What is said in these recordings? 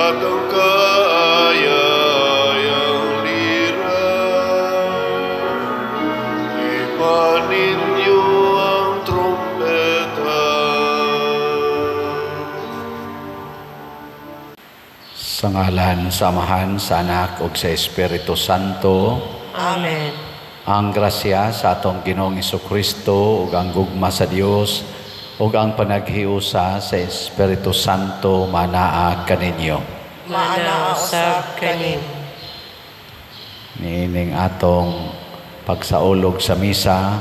at ang kaaya-ayang lira. Ipaninyo ang trumpeta. Sa ngalan, samahan, sa Anak ug sa Espiritu Santo. Amen. Ang grasya sa atong Ginoong Jesucristo ug ang gugma sa Dios ug ang panaghiusa sa Espiritu Santo manaa kaninyo. Maana usab kanin. Niining atong pagsaulog sa misa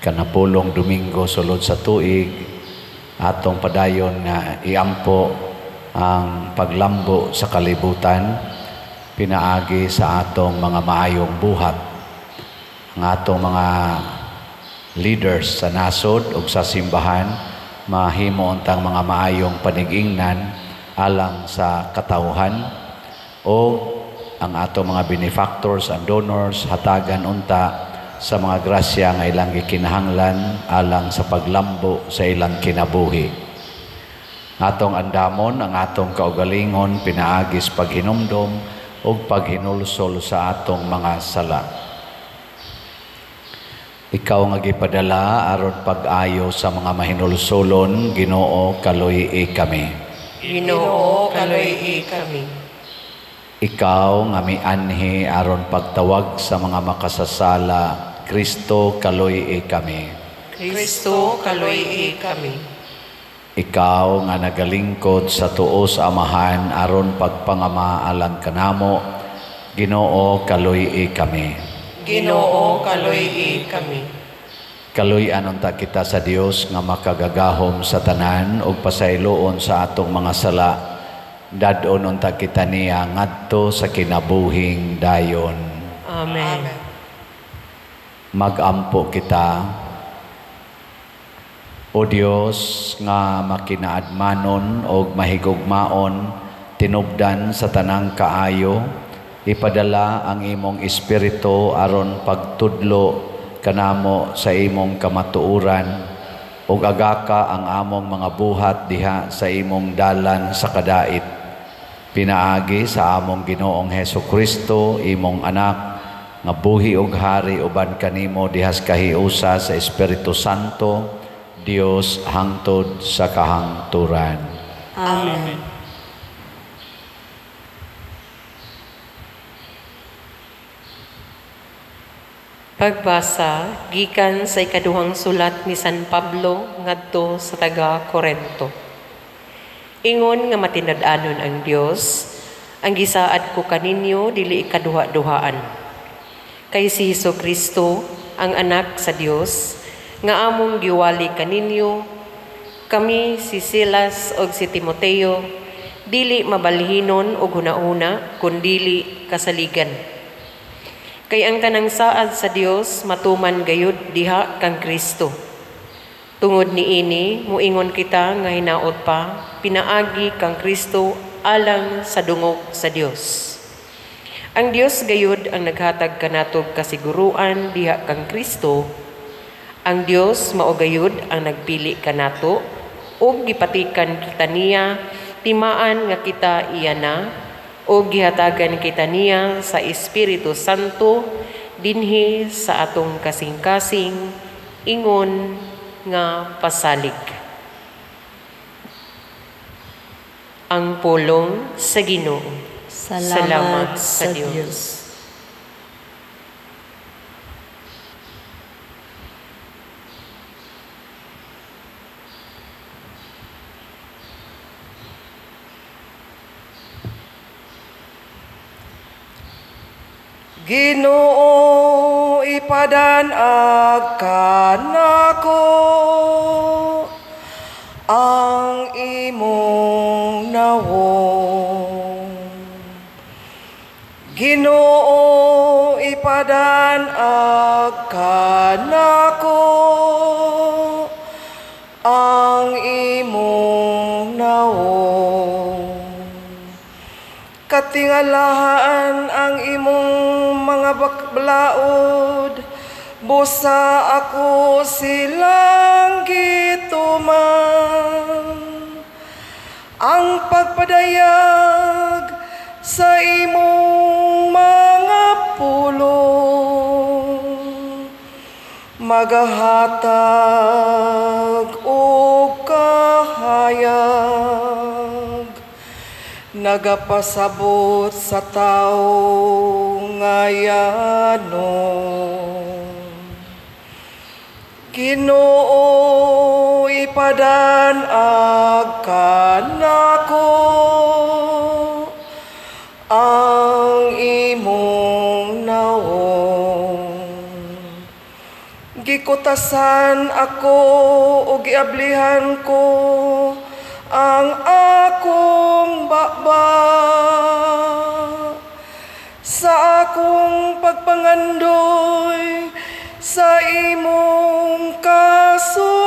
kanapulong Domingo sulod sa tuig, atong padayon nga iampo ang paglambo sa kalibutan, pinaagi sa atong mga maayong buhat. Ang atong mga leaders sa nasod ug sa simbahan mahimo untang mga maayong panigingnan alang sa katawhan, o ang atong mga benefactors and donors hatagan unta sa mga grasya nga ilang gikinahanglan alang sa paglambo sa ilang kinabuhi. Atong andamon ang atong kaugalingon pinaagis paghinumdom ug paghinulsol sa atong mga sala. Ikaw nga gipadala aron pag-ayo sa mga mahinulsolon, Ginoo, kaluy-i kami. Ginoo, kaluy-i kami. Ikaw nga mianhi aron pagtawag sa mga makasasala, Kristo, kaluy-i kami. Kristo, kaluy-i kami. Ikaw nga nagalingkod sa tuo sa Amahan aron pagpangama alang kanamo, Ginoo, kaluy-i kami. Ginoo, kaluy-i kami. Kaluy-an unta kita sa Dios nga makagagahom sa tanan ug pasayloon sa atong mga sala. Dadon unta kita niya ngadto sa kinabuhing dayon. Amen. Magampo kita, O Dios, nga makinaadmanon o mahigugmaon, tinubdan sa tanang kaayo, ipadala ang imong Espiritu aron pagtudlo kanamo sa imong kamatuuran, ug agaka ang among mga buhat diha sa imong dalan sa kadait. Pinaagi sa among Ginoong Hesukristo, imong anak, nga buhi ug hari uban kanimo dihas kahiusa sa Espiritu Santo, Dios hangtod sa kahangturan. Amen. Pagbasa gikan sa ikaduhang sulat ni San Pablo ngadto sa taga Corinto. Ingon nga matinad-anon ang Dios, ang gisaad ko kaninyo dili ikaduha-duhaan. Kay si Jesucristo, ang anak sa Dios, nga among giwali kaninyo, kami si Silas og si Timoteo, dili mabalhinon og hunahuna, kundili kasaligan. Kay ang tanang saad sa Dios matuman gayud diha kang Kristo. Tungod niini, muingon kita nga hinaot pa, pinaagi kang Kristo alang sa dungog sa Dios. Ang Dios gayud ang naghatag kanatog kasiguruan diha kang Kristo. Ang Dios mao gayud ang nagpili kanato ug gipatikan kita niya timaan nga kita iya na ug gihatagan kita niya sa Espiritu Santo dinhi sa atong kasing-kasing ingon nga pasalig. Ang pulong sa Ginoo. Salamat sa Dios. Ginoo, ipadanag kanako ang imong nawong. Ginoo, ipadanag kanako ang imong nawong. Katingalahan ang imong mga bakblaod, busa ako silang gituman. ang pagpadayag sa imong mga pulong, magahatag o kahayag, nagapasabot sa tao ngayanon. Ginoo, ipadanag kanako ang imong naong. Gikutasan ako o giablihan ko ang akong baba sa akong pagpangandoy sa imong kasuguan.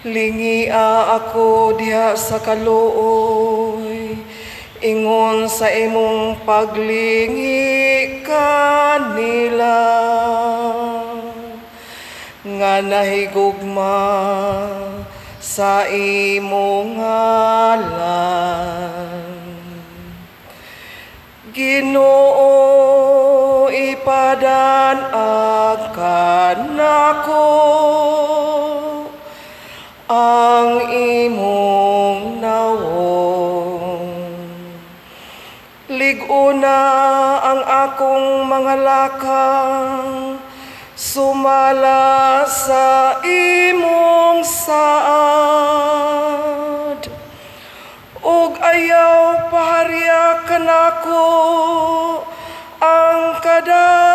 Lingia ako diha sa kaluoy, ingon sa imong paglingi kanila, nga nahigugma sa imong ngalan. Ginoo, ipadanag kanako ang imong naong. Lig-una ang akong mga lakang, sumala sa imong saad, ug ayaw paharya kanako ang kadautan.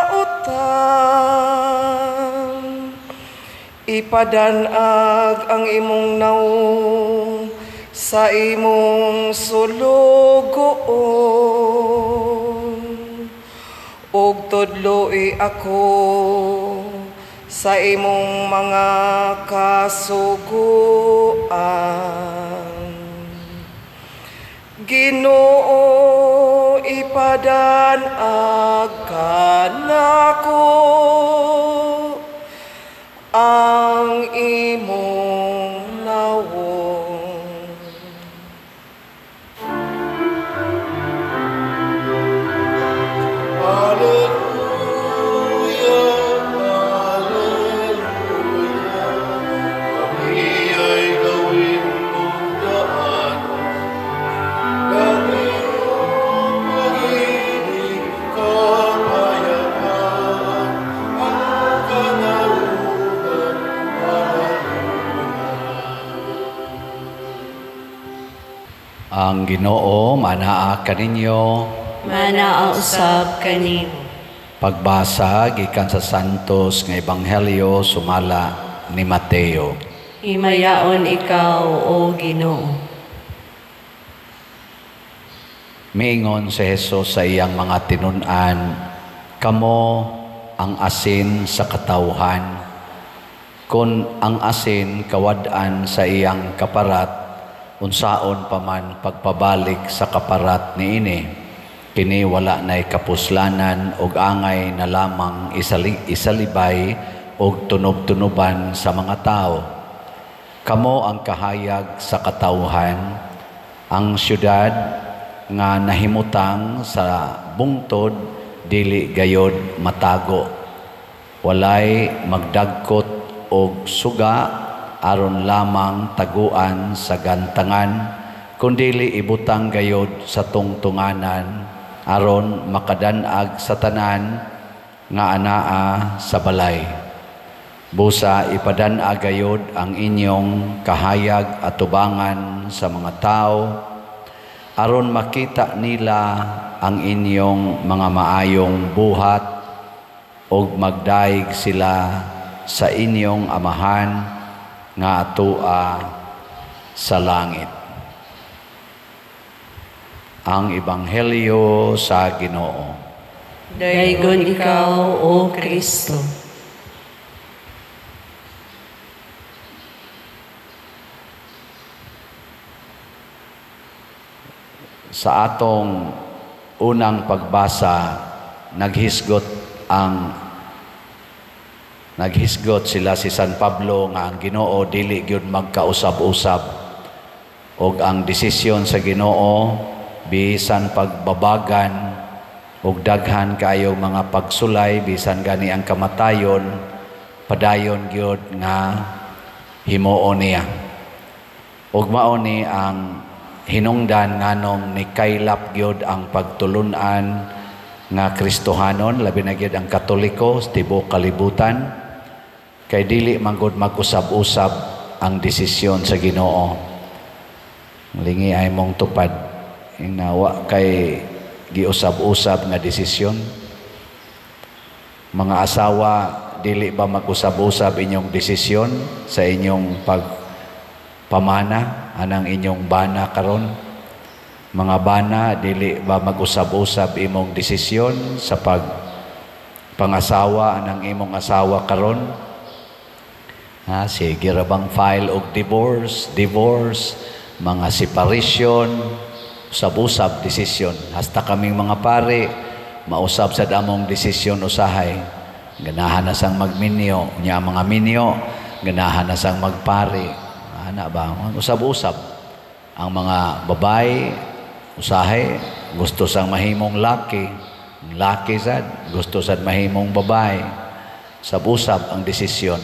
Ipadanag ang imong naong sa imong sulugoon, ug tudloi ako sa imong mga kasuguan. Ginoo, ipadanag kanako ang imong naong. Hallelujah, hallelujah. Kami ay gawin mong daan, gawin mong pag-ibig, kapayapaan, ang kanauhan. Ang Ginoo manaa kaninyo. Manaa usab kanimo. Pagbasa gikan sa Santos nga Ebanghelyo sumala ni Mateo. Himayaon ikaw, O Ginoo. Miingon si Jesus sa iyang mga tinun-an, kamo ang asin sa katawhan. Kung ang asin kawad-an sa iyang kaparat, unsaon pa man pagpabalik sa kaparat niini, kini wala na'y kapuslanan og angay na lamang isalibay og tunob-tunoban sa mga tao. Kamo ang kahayag sa katawhan, ang syudad nga nahimutang sa bungtod dili gayod matago. Walay magdagkot og suga aron lamang taguan sa gantangan, kundili ibutang gayod sa tungtunganan aron makadanag sa tanan nga anaa sa balay. Busa ipadanag gayod ang inyong kahayag at tubangan sa mga tao aron makita nila ang inyong mga maayong buhat ug magdaig sila sa inyong amahan nga atua sa langit. Ang Ebanghelyo sa Ginoo. Daygon ikaw, O Kristo. Sa atong unang pagbasa, naghisgot ang naghisgot sila si San Pablo nga ang Ginoo dili gyud magkausab-usab og ang desisyon sa Ginoo bisan pagbabagan og daghan kayo mga pagsulay bisan gani ang kamatayon padayon gyud nga himuon niya. Ug mao ni ang hinungdan nganong ni kaylap gyud ang pagtulunan nga Kristohanon labi na gyud ang Katoliko sa tibuok kalibutan kay dili man gud mag-usab-usab ang desisyon sa Ginoo. Lingi ay mong tupad inawa kay giusab-usab nga desisyon. Mga asawa, dili ba mag-usab-usab inyong desisyon sa inyong pagpamana anang inyong bana karon? Mga bana, dili ba mag-usab-usab imong desisyon sa pangasawa anang imong asawa karon? Sige ra bang file og divorce, mga separation, usab-usab desisyon. Hasta kaming mga pare, mausab sa damong desisyon usahay. Ganahan na sang magminyo, nya mga minyo, ganahan na sang magpare. Ana ba? Usab-usab. Ang mga babae, usahay, gusto sang mahimong laki. Laki sad, gusto sad mahimong babae. Usab-usab ang desisyon.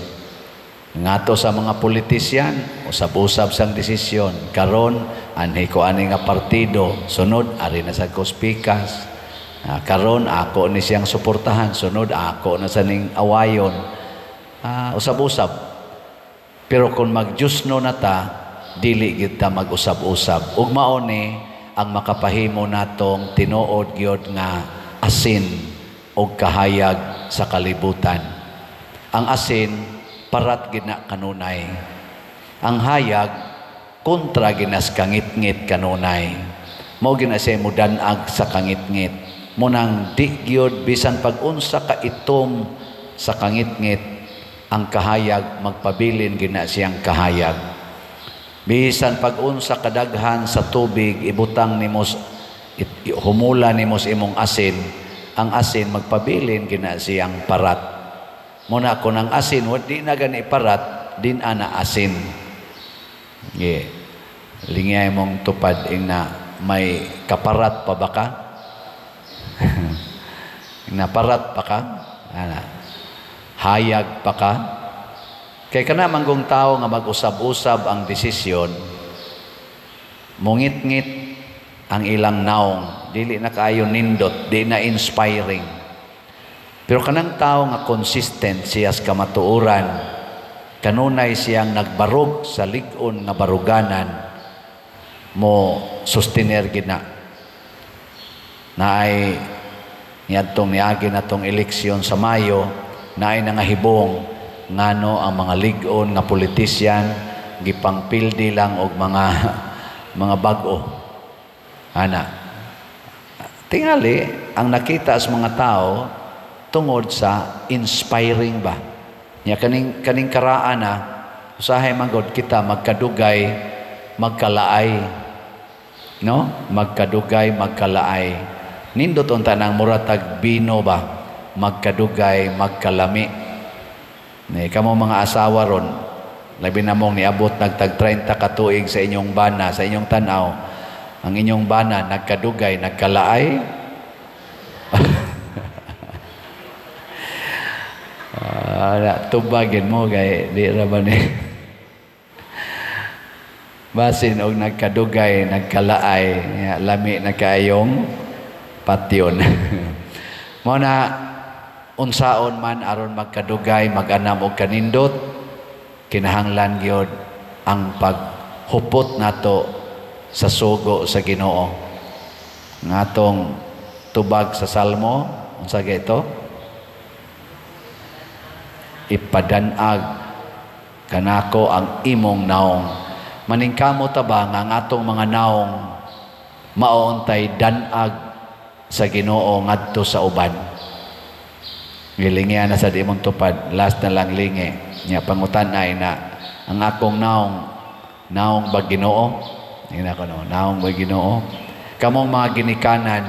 Ngato sa mga politisyan, usab-usab sang desisyon. Karon, anhi ko ani nga partido, sunod, ari na sa kospikas. Karon, ako ni siyang suportahan, sunod, ako na sa ning awayon. Usab-usab. Pero kung mag-Diyos no na ta, dili kita mag-usab-usab. Ug mao ni ang makapahimo natong tinuod gyud nga asin o kahayag sa kalibutan. Ang asin, parat gina kanunay. Ang hayag, kontra ginas kangit-ngit kanunay. Mao gina siya mudanag sa kangit-ngit. Munang di gyud bisan pag-unsa ka itom sa kangit-ngit, ang kahayag magpabilin gina siyang kahayag. Bisan pag-unsa kadaghan sa tubig ibutang nimos humula nimos imong asin, ang asin magpabilin gina siyang parat. Muna kung ang asin, di na gani parat, din ana asin. Lingay mong tupad na may kaparat pa ba ka? Naparat pa ka? Hayag pa ka? Kaya ka na manggong tao nga mag-usab-usab ang desisyon, mungit-ngit ang ilang naong, dili na kayo nindot, di na inspiring. Pero kanang tao nga consistent siya sa kamatuoran, kanunay siyang nagbarog sa lig-on nga baruganan, mo sustiner gina. Naay niyadtong niagi natong eleksyon sa Mayo, naay nangahibong ngano ang mga lig-on nga politisyan gipangpildi lang og mga bag-o. Ana. Tingali ang nakita sa mga tao tungod sa inspiring ba. Nya kaning karaan na usahay manggod kita magkadugay, magkalaay. No? Magkadugay, magkalaay. Nindot unta nang muratag bino ba? Magkadugay, magkalami. Kamo mga asawa ron, labi na mong niabot nagtag 30 katuig sa inyong bana, sa inyong tanaw. Ang inyong bana nagkadugay, nagkalaay. Tubagin mo kay di ra ba ni basin og nagkadugay, nagkalaay, lami na kayong patyon. Mo na unsaon man aron magkadugay, mag-anam og kanindot, kinahanglan gyud ang paghupot nato sa sugo sa Ginoo. Ngatong tubag sa Salmo, unsa gayto? Ipadanag kanako ang imong naong. Maningkamo ta ba nga atong mga naong maontay danag sa Ginoo ngadto sa uban. Gilingya na sa di mong tupad, last na lang lingi. Nya pangutan-ay na ang akong naong ba Ginoo? Ina ko no, naong ba Ginoo? Kamong mga ginikanan,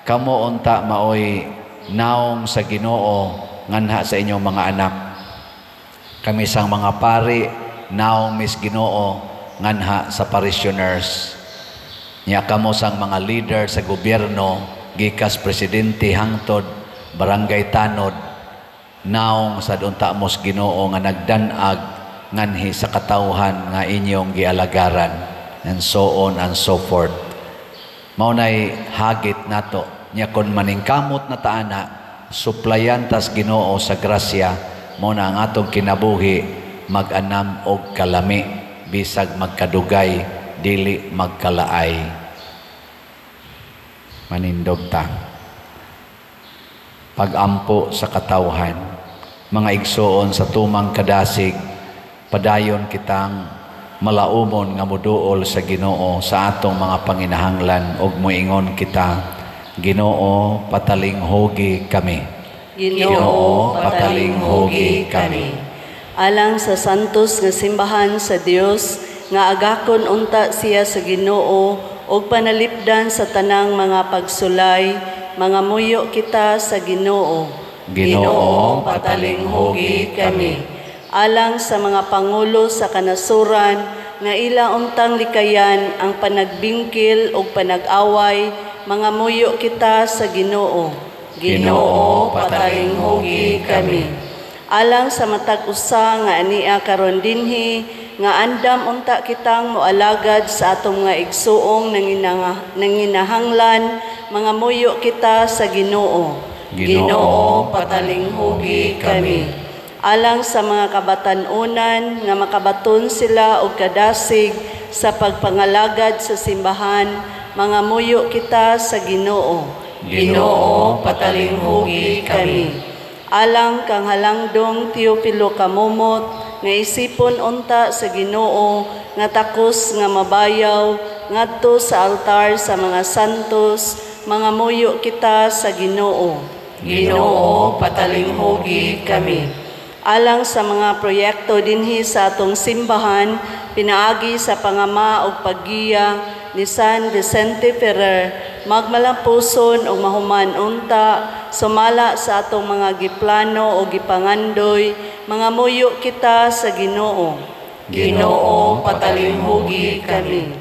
kamo unta maoy naong sa Ginoo nganha sa inyong mga anak. Kami sang mga pari, now Miss Ginoo, nganha sa parishioners. Nya kamo sang mga leader sa gobyerno, gikas presidente hangtod, barangay tanod, naong sa dunta mos Ginoo nga nagdanag nganhi sa katawhan nga inyong gialagaran, and so on and so forth. Maunay hagit nato, nya kon maningkamot na taana, suplayan tas Ginoo sa grasya, mo na ang atong kinabuhi mag-anam og kalami, bisag magkadugay, dili magkalaay. Manindog ta. Pag-ampo sa katawhan, mga igsoon sa tumang kadasig, padayon kitang malaumon nga muduol sa Ginoo sa atong mga panginahanglan ug moingon kita, Ginoo, patalinghogi kami. Ginoo, patalinghogi kami. Alang sa santos nga simbahan sa Dios nga agakon unta siya sa Ginoo ug panalipdan sa tanang mga pagsulay, mga muyo kita sa Ginoo. Ginoo, patalinghogi kami. Alang sa mga pangulo sa kanasuran nga ila untang likayan ang panagbingkil ug panag-away, mga muyo kita sa Ginoo. Ginoo, patalinghogi kami. Alang sa matag usa nga ania karon dinhi nga andam unta kitang moalagad sa atong mga igsuong nanginahanglan, mga muyo kita sa Ginoo. Ginoo, patalinghogi kami. Alang sa mga kabatan-unan nga makabaton sila og kadasig sa pagpangalagad sa simbahan, mga muyo kita sa Ginoo. Ginoo, patalinghogi kami. Alang kang halangdong Teofilo Kamumot, nga isipon unta sa Ginoo, nga takos nga mabayaw, ngadto sa altar sa mga santos, mga muyo kita sa Ginoo. Ginoo, patalinghogi kami. Alang sa mga proyekto dinhi sa atong simbahan, pinaagi sa pangama ug paggiya ni San Vicente Ferrer, magmalampuson o mahuman unta, sumala sa atong mga giplano o gipangandoy, mga muyo kita sa Ginoo. Ginoo, patalinghogi kami.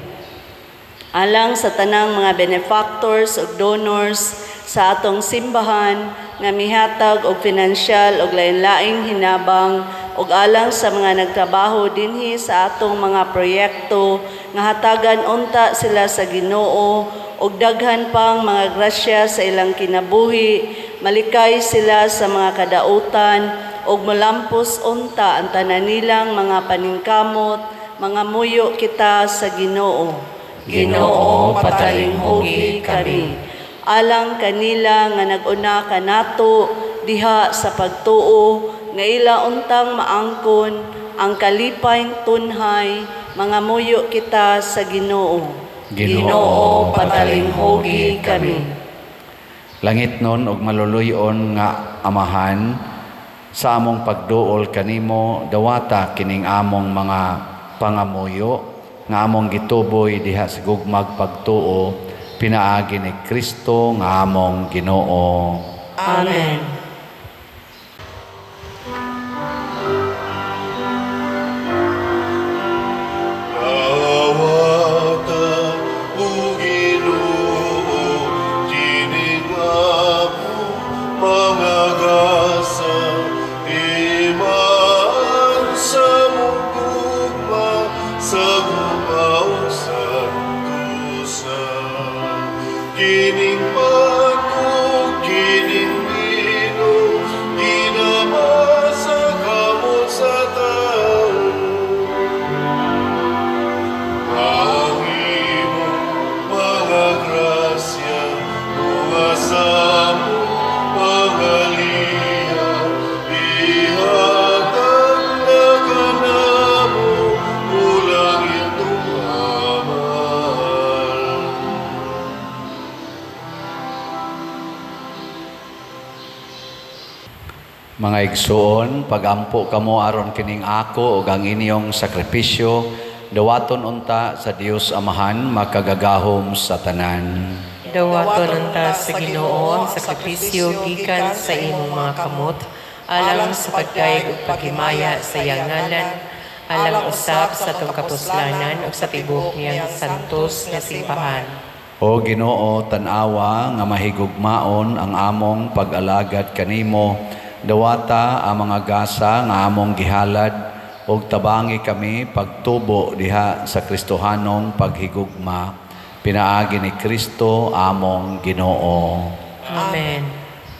Alang sa tanang mga benefactors o donors sa atong simbahan, nga mihatag og pinansyal og lain-laing hinabang, ug alang sa mga nagtrabaho dinhi sa atong mga proyekto, nga hatagan unta sila sa Ginoo, ug daghan pang mga grasya sa ilang kinabuhi, malikay sila sa mga kadautan, ug molampos unta ang tanan nilang mga paningkamot, mga muyo kita sa Ginoo. Ginoo, patalinghogi kami. Alang kanila nga nag-una kanato diha sa pagtuo, nga ila untang maangkon ang kalipayng tunhay, mga muyo kita sa Ginoo. Ginoo, patalinghogi kami. Langit nun og maluluyon nga Amahan, sa among pagduol kanimo, dawata kining among mga pangamuyo, nga among gituboy diha sa gugmag pagtuo, pinaagi ni Kristo nga among Ginoo. Amen. Awata o Ginoo, kining among mga gasa, iman sa mong gugma, sa gumaw sa dusa. Kining pagkog, kining ino, ginamasa kamot sa tao. Ang imong mga grasya, mga samo, mga liya, ihatag na kanamo, ulang itong amal. Mga igsoon, pagampo kamo aron kining ako ug ang inyong sakripisyo, dawaton unta sa Dios Amahan, makagagahom sa tanan. Dawaton unta sa Ginoo ang sakripisyo gikan sa imong mga kamot, alang sa pagdaig ug paghimaya sa iyang ngalan, alang usab sa atong kapuslanan ug sa tibuok niyang santos nga simbahan. O Ginoo, tan-awa nga mahigugmaon ang among pag-alagad kanimo, dawata ang mga gasa nga among gihalad, ug tabangi kami pagtubo diha sa Kristohanong paghigugma. Pinaagi ni Kristo among Ginoo. Amen.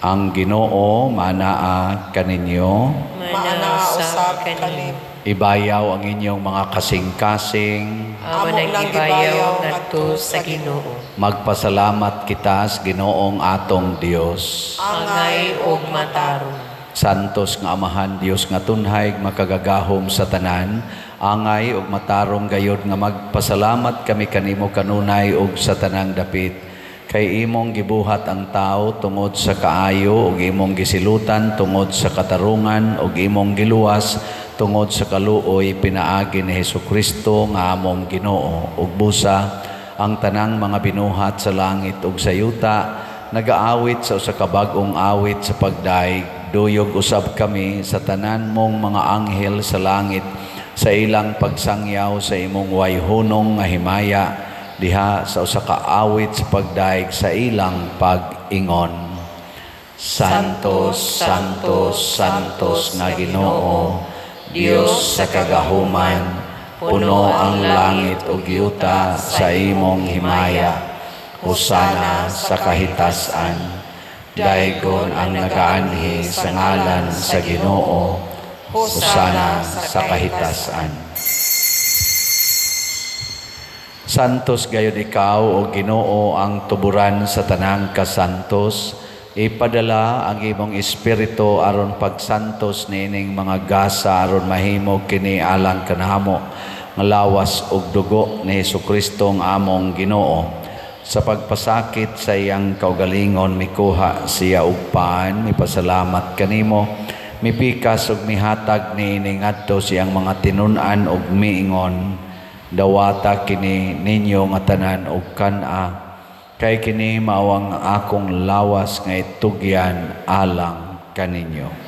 Ang Ginoo manaa kaninyo, Manausab kanimo. ibayaw ang inyong mga kasing-kasing, Amo nang gibayaw ngadto sa Ginoo. magpasalamat kita sa Ginoong atong Dios. Angay ug matarong. Santos nga Amahan Dios nga tunhay makagagahom sa tanan, angay ug matarong gayod nga magpasalamat kami kanimo kanunay ug sa tanang dapit. Kay imong gibuhat ang tao tungod sa kaayo ug imong gisilutan tungod sa katarungan ug imong giluwas tungod sa kaluoy pinaagi ni Hesukristo nga among Ginoo. Ug busa ang tanang mga binuhat sa langit ug sa yuta nagaawit sa usa ka bag-ong awit sa pagdaig. Duyog usab kami sa tanan mong mga anghel sa langit sa ilang pagsangyaw sa imong wayhunong nga himaya diha sa usa ka awit sa pagdaig sa ilang pag-ingon. Santos, Santos, Santos nga Ginoo, Dios sa kagahuman, puno ang langit ug yuta sa imong himaya. Hosana sa kahitasan. Daigon ang nagaanhi sa ngalan sa Ginoo. Hosana sa kahitasan. Santos gayud ikaw o Ginoo ang tuburan sa tanang kasantos. Ipadala ang imong espiritu aron pagsantos nining mga gasa aron mahimo kini alang kanamo nga lawas ug dugo ni Hesukristo ang among Ginoo. Sa pagpasakit sa iyang kaugalingon mikuha siya ug paan, mipasalamat kanimo, mipikas ug mihatag niini ngadto siyang mga tinun-an ug miingon. Dawata kini ninyo nga tanan ug kan-a, kay kini maawang akong lawas nga itugyan alang kaninyo.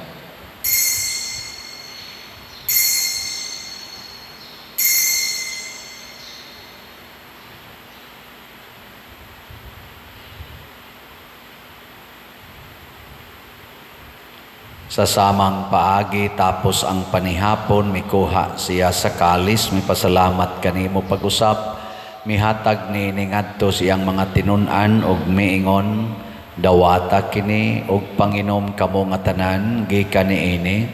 Sa samang paagi tapos ang panihapon mikuha siya sa kalis, mipasalamat kanimo pag-usap, mihatag ni ngadto siyang mga tinun-an ug miingon. Dawata kini ug panginom kamo nga tanan gikan niini,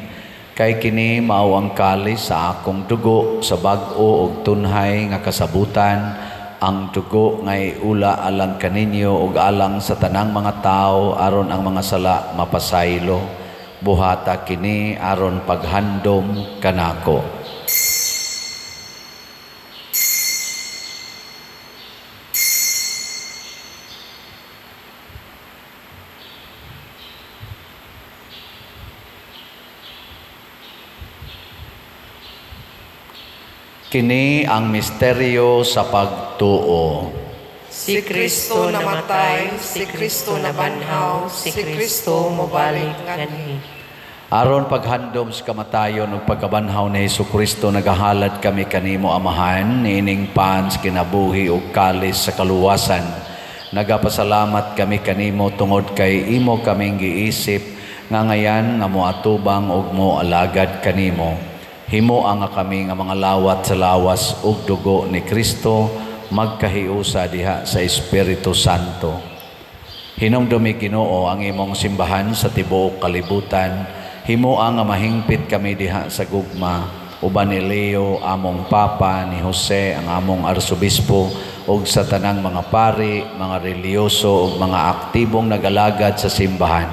kay kini mao ang kalis sa akong dugo sa bag-o ug tunhay nga kasabutan, ang dugo nga iula alang kaninyo ug alang sa tanang mga tao aron ang mga sala mapasaylo. Buhata kini aron paghandom kanako. Kini ang misteryo sa pagtuo. Si Kristo namatay, si Kristo nabanhaw, si Kristo mobalik nganhi. Aron paghandom sa kamatayon ug pagkabanhaw ni Hesukristo nagahalad kami kanimo Amahan niining paan sa kinabuhi ug kalis sa kaluwasan. Nagapasalamat kami kanimo tungod kay imo kaming giisip nga ngayan nga moatubang ug moalagad kanimo. Himo ang kami nga mga lawat sa lawas ug dugo ni Kristo magkahiusa diha sa Espiritu Santo. Hinumdumi Ginoo ang imong simbahan sa tibuok kalibutan. Himo ang mahingpit kami diha sa gugma, uban ni Leo among Papa, ni Jose ang among Arsobispo, ug sa tanang mga pari, mga reliyoso ug mga aktibong nagalagad sa simbahan.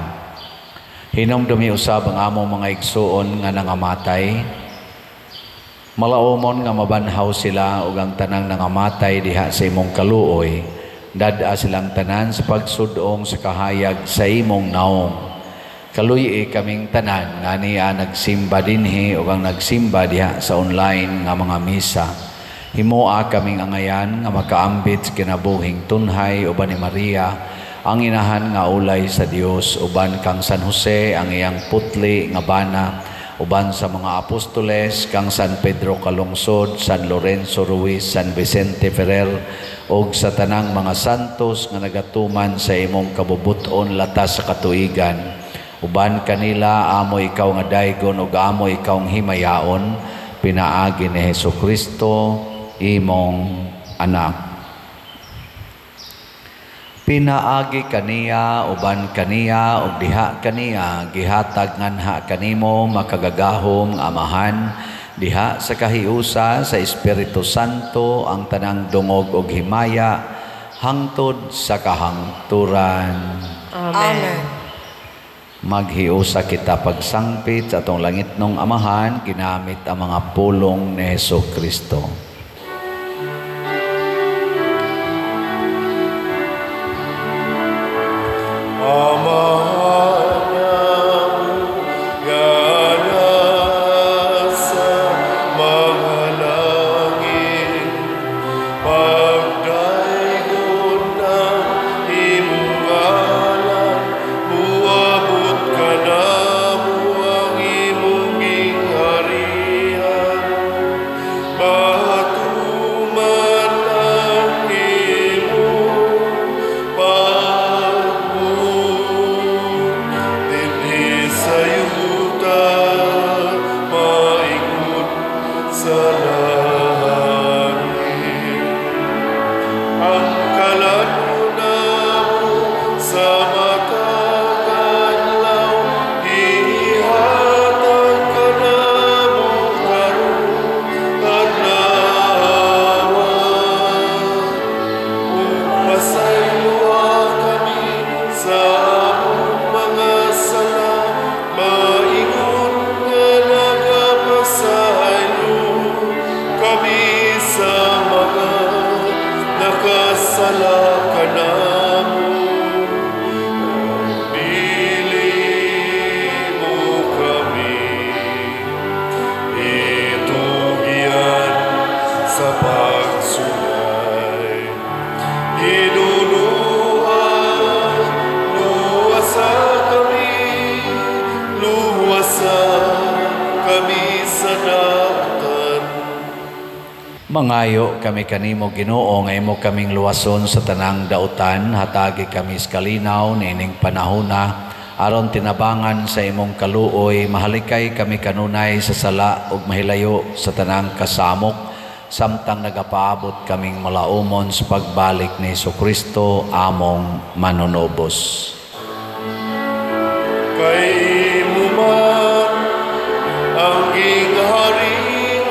Hinumdumi usab ang among mga igsuon nga nangamatay. Malaumon nga mabanhaw sila ug ang tanang nangamatay diha sa imong kaluoy. Dad-a silang tanan sa pagsudong sa kahayag sa imong naong. Kaluy kaming tanan nga niya nagsimba dinhi o ang nagsimba diha sa online nga mga misa. Himoa kaming angayan nga makaambit sa kinabuhing tunhay uban ni Maria ang inahan nga ulay sa Dios, uban kang San Jose ang iyang putli nga bana, uban sa mga apostoles kang San Pedro Calungsod, San Lorenzo Ruiz, San Vicente Ferrer, ug sa tanang mga santos nga nagatuman sa imong kabubuton latas sa katuigan. Uban kanila amo ikaw nga daygon ug amo ikaw nga himayaon, pinaagi ni Hesukristo imong anak. Pinaagi kaniya, uban kaniya, ug diha kaniya, gihatag nganha kanimo makagagahom amahan, diha sa kahiusa sa Espiritu Santo ang tanang dungog ug himaya, hangtod sa kahangturan. Amen. Maghiusa kita pagsangpit sa atong langitnong amahan, ginamit ang mga pulong ni Hesukristo. Mangayo kami kanimo Ginoo nga imo kaming luwason sa tanang dautan, hatagi kami sa kalinaw nining panahona aron tinabangan sa imong kaluoy, mahalikay kami kanunay sa sala ug mahilayo sa tanang kasamok, samtang nagapaabot kaming malaumon sa pagbalik ni Hesukristo among manunobos. Kay mo man ang gingharian,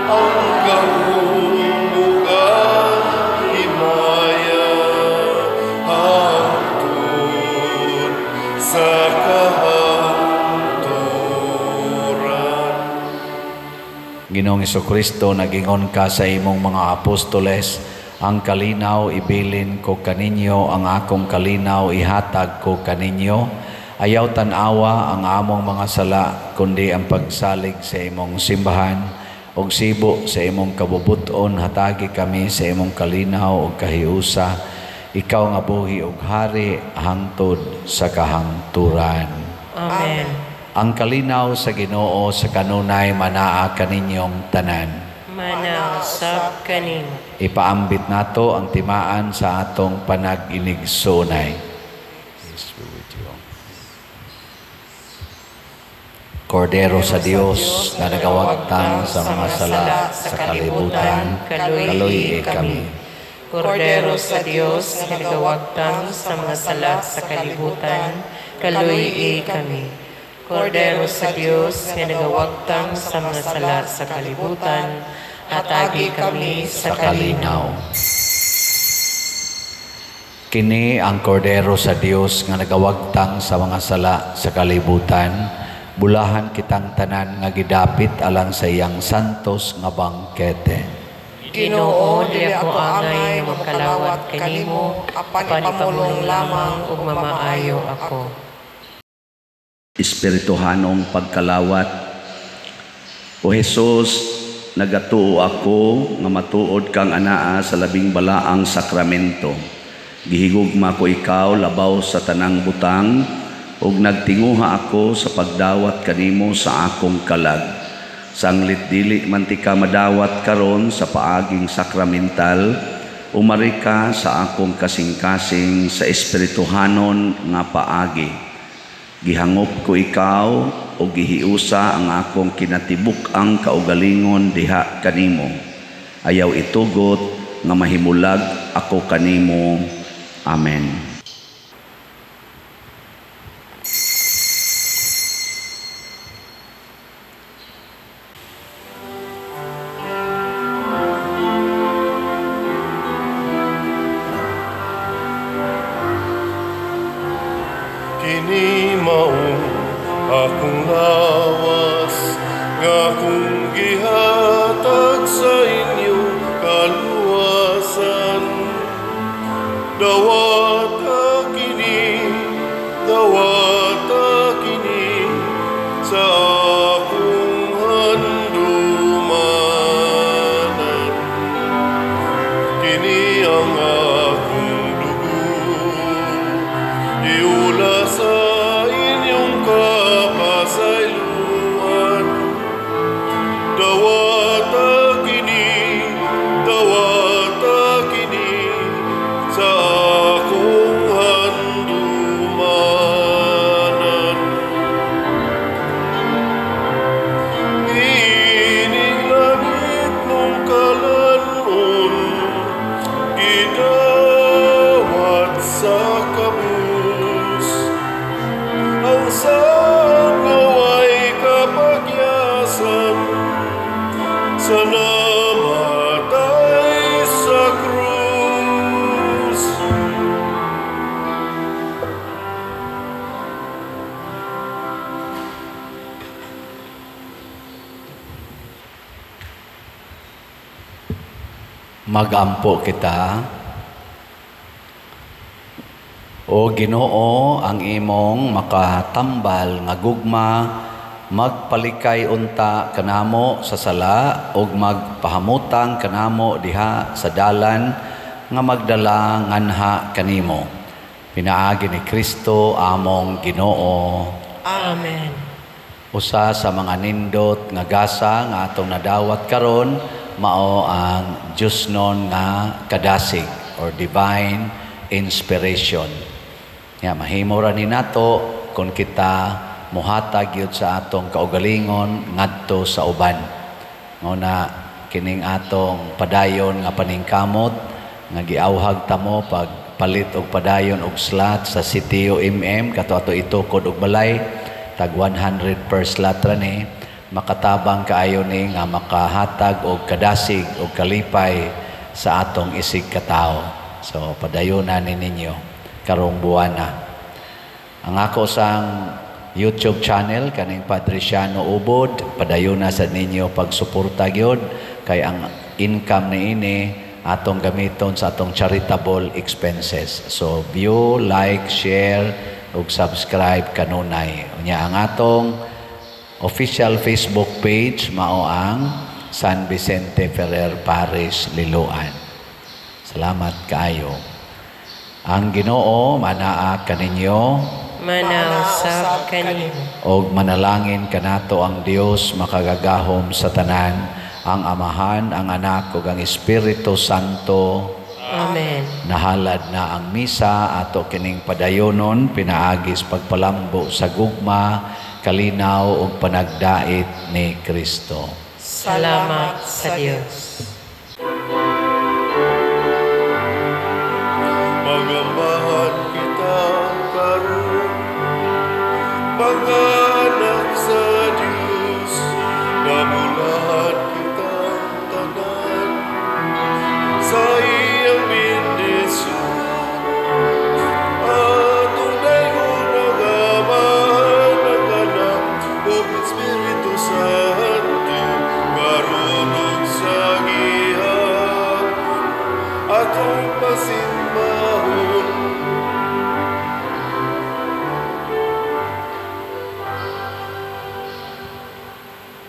ang kahumugan, himaya, hangtod sa kahangturan. Ginoong Hesukristo, nagingon ka sa imong mga apostoles, ang kalinaw ibilin ko kaninyo, ang akong kalinaw ihatag ko kaninyo. Ayaw tanawa ang among mga sala, kundi ang pagsalig sa imong simbahan, og sibo sa imong kabubuton, hatagi kami sa imong kalinaw ug kahiusa. Ikaw nga buhi ug hari, hangtod sa kahangturan. Amen. Ang kalinaw sa Ginoo sa kanunay manaa kaninyong tanan. Manasab kanimo. Ipaambit nato ang timaan sa atong panag-inigsunay. Kordero sa Dios na nagawagtang sa mga sala sa kalibutan, kaluy kami. Kordero sa Dios na nagawagtang sa mga sala sa kalibutan, kaluy kami. Kordero sa Dios na nagawagtang sa mga sala sa kalibutan, hatagi kami sa kalinaw. Kini ang kordero sa Dios nga nagawagtang sa mga sala sa kalibutan, bulahan kitang tanan nga gidapit alang sa iyang santos nga bangkete. Ginoo, dili ako angay nga magkalawat kanimo, apan ipamulong lamang ug mamaayo ako. Espirituhanong pagkalawat. O Jesus, nagatuo ako nga matuod kang anaa sa labing balaang sakramento. Gihigugma ko ikaw labaw sa tanang butang, ug nagtinguha ako sa pagdawat kanimo sa akong kalag. Sanglit dili man ti ka madawat karon sa paaging sakramental, umari ka sa akong kasing-kasing sa espirituhanon nga paagi. Gihangop ko ikaw o gihiusa ang akong kinatibuk-ang kaugalingon diha kanimo. Ayaw itugot nga mahimulag ako kanimo. Amen. Kini maong akong lawas nga kung gihatag sa inyo kaluwasan. Dawata kini sa akong handumanan. Kini ang akong dugo, iula sa inyong kapasayloan. Dawata kini sa akong handumanan. Ining langit mong kalanon, gidawat sa kabus. Ang sangaway kapagyasan sa namatay sa krus. Magampo kita. O Ginoo, ang imong makatambal nga gugma, magpalikay unta kanamo sa sala ug magpahamutang kanamo diha sa dalan nga magdala nganha kanimo. Pinaagi ni Kristo among Ginoo. Amen. Usa sa mga nindot nga gasa nga atong nadawat karon mao ang Diosnon nga kadasig or divine inspiration. Ya, mahimo ra ni nato kung kita muhatag yun sa atong kaugalingon ngadto sa uban. Nguna kining atong padayon nga paningkamot nga giawhag tamo pag palit og padayon og slot sa sitio kato ato itukod og balay tag 100 per slot ra ni, makatabang kaayo ni nga makahatag og kadasig og kalipay sa atong isig katao. So padayonan ni ninyo karong buwana. Ang ako sang YouTube channel kaning Patriciano Ubod, padayona sa ninyo pagsuporta gyud kay ang income niini atong gamiton sa atong charitable expenses. So view, like, share ug subscribe kanunay. Unya ang atong official Facebook page mao ang San Vicente Ferrer Parish, Liloan. Salamat kaayo. Ang Ginoo manaa kaninyo, Manausab kanimo. og manalangin kanato ang Dios makagagahom sa tanan, ang Amahan, ang Anak ug ang Espiritu Santo. Amen. Nahalad na ang misa ato kining padayonon pinaagis pagpalambo sa gugma, kalinaw ug panagdait ni Kristo. Salamat sa Dios. Magambahan kita karon, mga anak sa Diyos, nabulahan kita tanan sa iyang bendisyon. Atong dayon nagamahan ng Anak ug Espiritu Santo, karon ug sa gihapon. Atong pasin